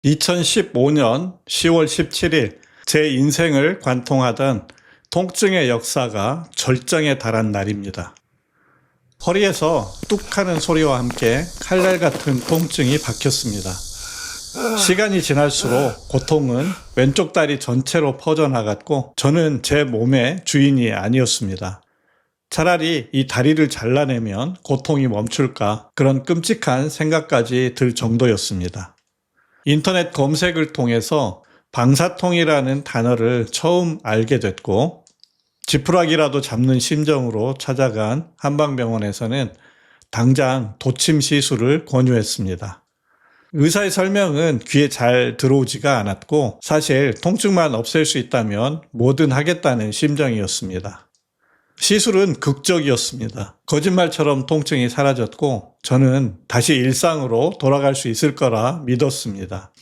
2015년 10월 17일 제 인생을 관통하던 통증의 역사가 절정에 달한 날입니다. 허리에서 뚝 하는 소리와 함께 칼날 같은 통증이 박혔습니다. 시간이 지날수록 고통은 왼쪽 다리 전체로 퍼져나갔고 저는 제 몸의 주인이 아니었습니다. 차라리 이 다리를 잘라내면 고통이 멈출까 그런 끔찍한 생각까지 들 정도였습니다. 인터넷 검색을 통해서 방사통이라는 단어를 처음 알게 됐고 지푸라기라도 잡는 심정으로 찾아간 한방병원에서는 당장 도침 시술을 권유했습니다. 의사의 설명은 귀에 잘 들어오지가 않았고 사실 통증만 없앨 수 있다면 뭐든 하겠다는 심정이었습니다. 시술은 극적이었습니다. 거짓말처럼 통증이 사라졌고 저는 다시 일상으로 돌아갈 수 있을 거라 믿었습니다.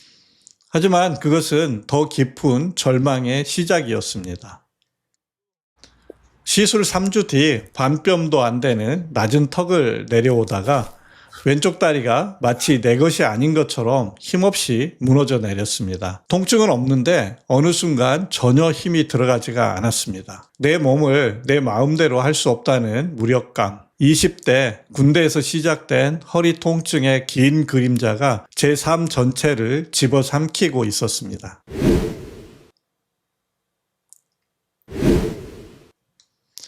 하지만 그것은 더 깊은 절망의 시작이었습니다. 시술 3주 뒤 반뼘도 안 되는 낮은 턱을 내려오다가 왼쪽 다리가 마치 내 것이 아닌 것처럼 힘없이 무너져 내렸습니다. 통증은 없는데 어느 순간 전혀 힘이 들어가지가 않았습니다. 내 몸을 내 마음대로 할 수 없다는 무력감. 20대 군대에서 시작된 허리 통증의 긴 그림자가 제 삶 전체를 집어삼키고 있었습니다.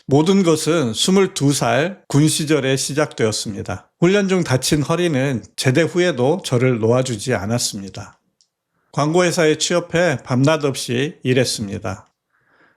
모든 것은 22살 군 시절에 시작되었습니다. 훈련 중 다친 허리는 제대 후에도 저를 놓아주지 않았습니다. 광고회사에 취업해 밤낮 없이 일했습니다.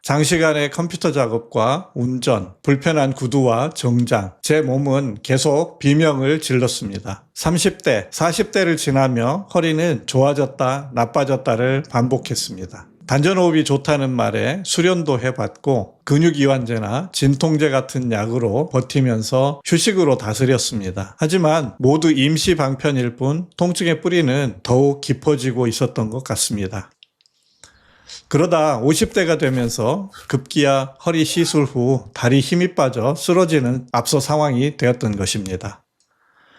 장시간의 컴퓨터 작업과 운전, 불편한 구두와 정장, 제 몸은 계속 비명을 질렀습니다. 30대, 40대를 지나며 허리는 좋아졌다, 나빠졌다를 반복했습니다. 단전호흡이 좋다는 말에 수련도 해봤고 근육이완제나 진통제 같은 약으로 버티면서 휴식으로 다스렸습니다. 하지만 모두 임시 방편일 뿐 통증의 뿌리는 더욱 깊어지고 있었던 것 같습니다. 그러다 50대가 되면서 급기야 허리 시술 후 다리 힘이 빠져 쓰러지는 앞서 상황이 되었던 것입니다.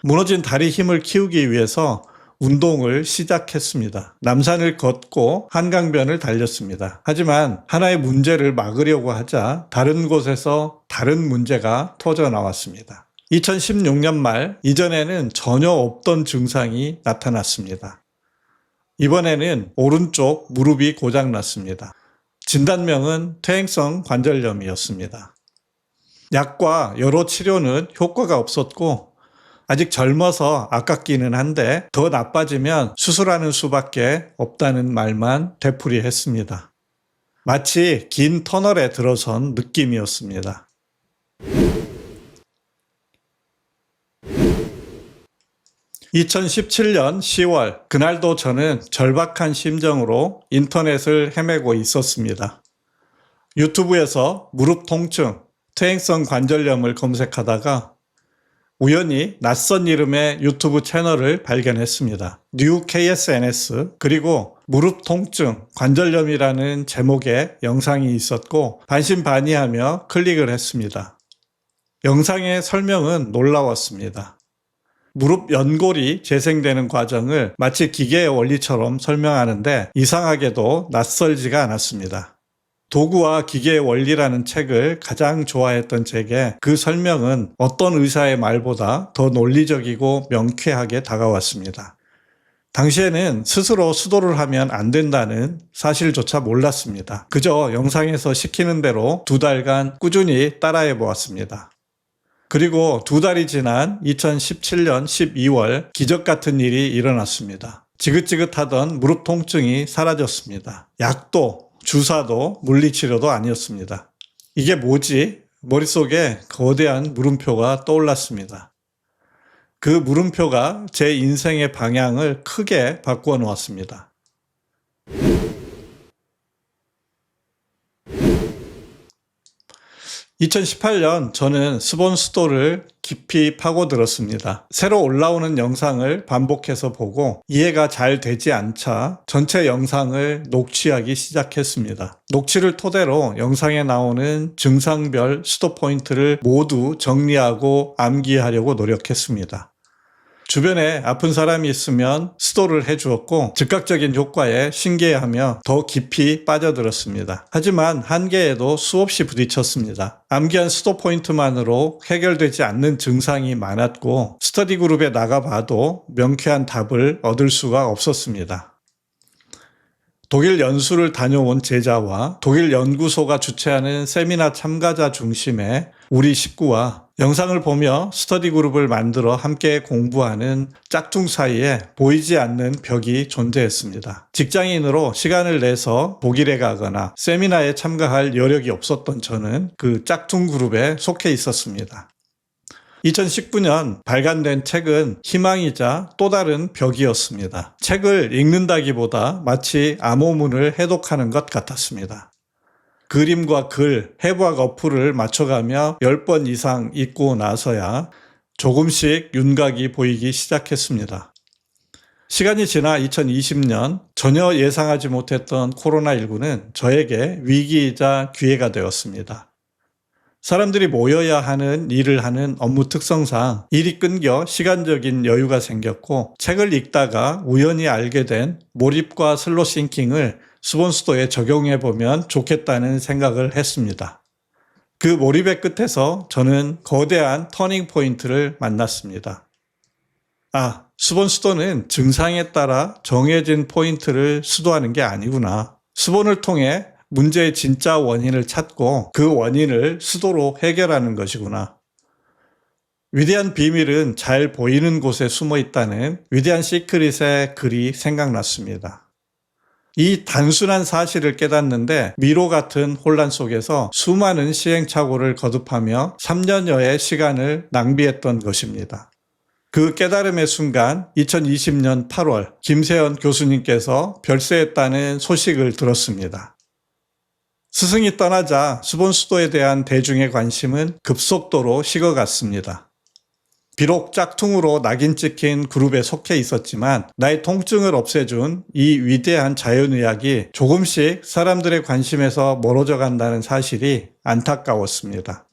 무너진 다리 힘을 키우기 위해서 운동을 시작했습니다. 남산을 걷고 한강변을 달렸습니다. 하지만 하나의 문제를 막으려고 하자 다른 곳에서 다른 문제가 터져 나왔습니다. 2016년 말 이전에는 전혀 없던 증상이 나타났습니다. 이번에는 오른쪽 무릎이 고장났습니다. 진단명은 퇴행성 관절염이었습니다. 약과 여러 치료는 효과가 없었고 아직 젊어서 아깝기는 한데 더 나빠지면 수술하는 수밖에 없다는 말만 되풀이했습니다. 마치 긴 터널에 들어선 느낌이었습니다. (2017년 10월) 그날도 저는 절박한 심정으로 인터넷을 헤매고 있었습니다. 유튜브에서 무릎 통증, 퇴행성 관절염을 검색하다가 우연히 낯선 이름의 유튜브 채널을 발견했습니다. 뉴 KSNS 그리고 무릎 통증, 관절염이라는 제목의 영상이 있었고 반신반의하며 클릭을 했습니다. 영상의 설명은 놀라웠습니다. 무릎 연골이 재생되는 과정을 마치 기계의 원리처럼 설명하는데 이상하게도 낯설지가 않았습니다. 도구와 기계의 원리라는 책을 가장 좋아했던 제게 그 설명은 어떤 의사의 말보다 더 논리적이고 명쾌하게 다가왔습니다. 당시에는 스스로 수도를 하면 안 된다는 사실조차 몰랐습니다. 그저 영상에서 시키는 대로 2달간 꾸준히 따라해 보았습니다. 그리고 2달이 지난 2017년 12월 기적 같은 일이 일어났습니다. 지긋지긋하던 무릎 통증이 사라졌습니다. 약도 주사도 물리치료도 아니었습니다. 이게 뭐지? 머릿속에 거대한 물음표가 떠올랐습니다. 그 물음표가 제 인생의 방향을 크게 바꾸어 놓았습니다. 2018년 저는 스본수도를 깊이 파고들었습니다. 새로 올라오는 영상을 반복해서 보고 이해가 잘 되지 않자 전체 영상을 녹취하기 시작했습니다. 녹취를 토대로 영상에 나오는 증상별 수도 포인트를 모두 정리하고 암기하려고 노력했습니다. 주변에 아픈 사람이 있으면 수도를 해주었고 즉각적인 효과에 신기해하며 더 깊이 빠져들었습니다. 하지만 한계에도 수없이 부딪혔습니다. 암기한 수도 포인트만으로 해결되지 않는 증상이 많았고 스터디 그룹에 나가봐도 명쾌한 답을 얻을 수가 없었습니다. 독일 연수를 다녀온 제자와 독일 연구소가 주최하는 세미나 참가자 중심의 우리 식구와 영상을 보며 스터디 그룹을 만들어 함께 공부하는 짝퉁 사이에 보이지 않는 벽이 존재했습니다. 직장인으로 시간을 내서 독일에 가거나 세미나에 참가할 여력이 없었던 저는 그 짝퉁 그룹에 속해 있었습니다. 2019년 발간된 책은 희망이자 또 다른 벽이었습니다. 책을 읽는다기보다 마치 암호문을 해독하는 것 같았습니다. 그림과 글, 해부학 어플을 맞춰가며 10번 이상 읽고 나서야 조금씩 윤곽이 보이기 시작했습니다. 시간이 지나 2020년 전혀 예상하지 못했던 코로나19는 저에게 위기이자 기회가 되었습니다. 사람들이 모여야 하는 일을 하는 업무 특성상 일이 끊겨 시간적인 여유가 생겼고 책을 읽다가 우연히 알게 된 몰입과 슬로우 싱킹을 수본수도에 적용해보면 좋겠다는 생각을 했습니다. 그 몰입의 끝에서 저는 거대한 터닝 포인트를 만났습니다. 수본수도는 증상에 따라 정해진 포인트를 수도하는 게 아니구나. 수본을 통해 문제의 진짜 원인을 찾고 그 원인을 수도로 해결하는 것이구나. 위대한 비밀은 잘 보이는 곳에 숨어 있다는 위대한 시크릿의 글이 생각났습니다. 이 단순한 사실을 깨닫는데 미로 같은 혼란 속에서 수많은 시행착오를 거듭하며 3년여의 시간을 낭비했던 것입니다. 그 깨달음의 순간 2020년 8월 김세연 교수님께서 별세했다는 소식을 들었습니다. 스승이 떠나자 수본수도에 대한 대중의 관심은 급속도로 식어갔습니다. 비록 짝퉁으로 낙인 찍힌 그룹에 속해 있었지만 나의 통증을 없애준 이 위대한 자연의학이 조금씩 사람들의 관심에서 멀어져 간다는 사실이 안타까웠습니다.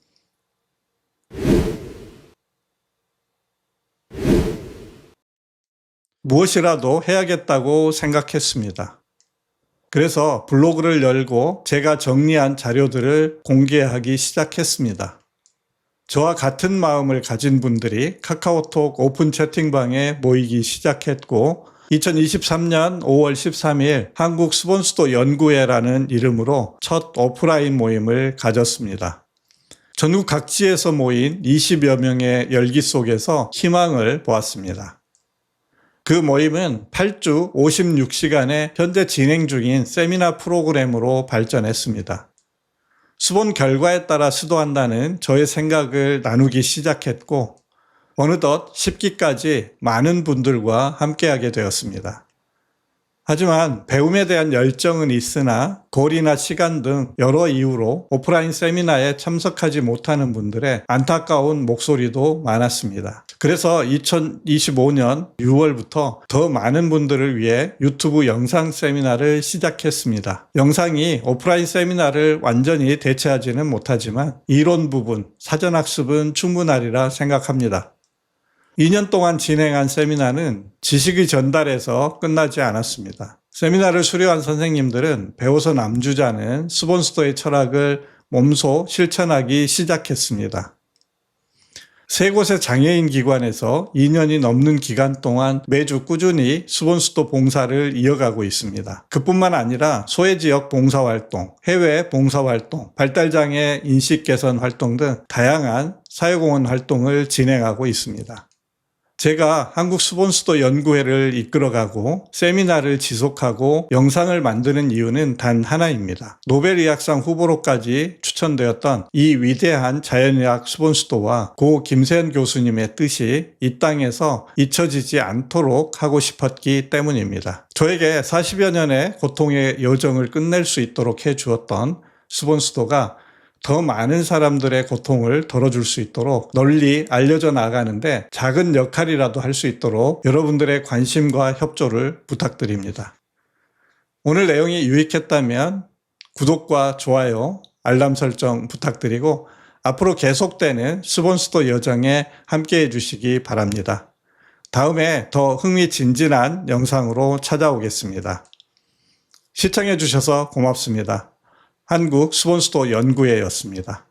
무엇이라도 해야겠다고 생각했습니다. 그래서 블로그를 열고 제가 정리한 자료들을 공개하기 시작했습니다. 저와 같은 마음을 가진 분들이 카카오톡 오픈 채팅방에 모이기 시작했고 2023년 5월 13일 한국 수본수도 연구회라는 이름으로 첫 오프라인 모임을 가졌습니다. 전국 각지에서 모인 20여 명의 열기 속에서 희망을 보았습니다. 그 모임은 8주 56시간의 현재 진행 중인 세미나 프로그램으로 발전했습니다. 수본 결과에 따라 수도한다는 저의 생각을 나누기 시작했고 어느덧 10기까지 많은 분들과 함께하게 되었습니다. 하지만 배움에 대한 열정은 있으나 거리나 시간 등 여러 이유로 오프라인 세미나에 참석하지 못하는 분들의 안타까운 목소리도 많았습니다. 그래서 2025년 6월부터 더 많은 분들을 위해 유튜브 영상 세미나를 시작했습니다. 영상이 오프라인 세미나를 완전히 대체하지는 못하지만 이론 부분, 사전학습은 충분하리라 생각합니다. 2년 동안 진행한 세미나는 지식의 전달에서 끝나지 않았습니다. 세미나를 수료한 선생님들은 배워서 남주자는 수본수도의 철학을 몸소 실천하기 시작했습니다. 세 곳의 장애인 기관에서 2년이 넘는 기간 동안 매주 꾸준히 수본수도 봉사를 이어가고 있습니다. 그뿐만 아니라 소외지역 봉사활동, 해외 봉사활동, 발달장애 인식 개선 활동 등 다양한 사회공헌 활동을 진행하고 있습니다. 제가 한국 수본수도 연구회를 이끌어가고 세미나를 지속하고 영상을 만드는 이유는 단 하나입니다. 노벨의학상 후보로까지 추천되었던 이 위대한 자연의학 수본수도와 고 김세연 교수님의 뜻이 이 땅에서 잊혀지지 않도록 하고 싶었기 때문입니다. 저에게 40여 년의 고통의 여정을 끝낼 수 있도록 해주었던 수본수도가 더 많은 사람들의 고통을 덜어줄 수 있도록 널리 알려져 나가는데 작은 역할이라도 할 수 있도록 여러분들의 관심과 협조를 부탁드립니다. 오늘 내용이 유익했다면 구독과 좋아요, 알람 설정 부탁드리고 앞으로 계속되는 수본수도 여정에 함께해 주시기 바랍니다. 다음에 더 흥미진진한 영상으로 찾아오겠습니다. 시청해 주셔서 고맙습니다. 한국 수본수도 연구회였습니다.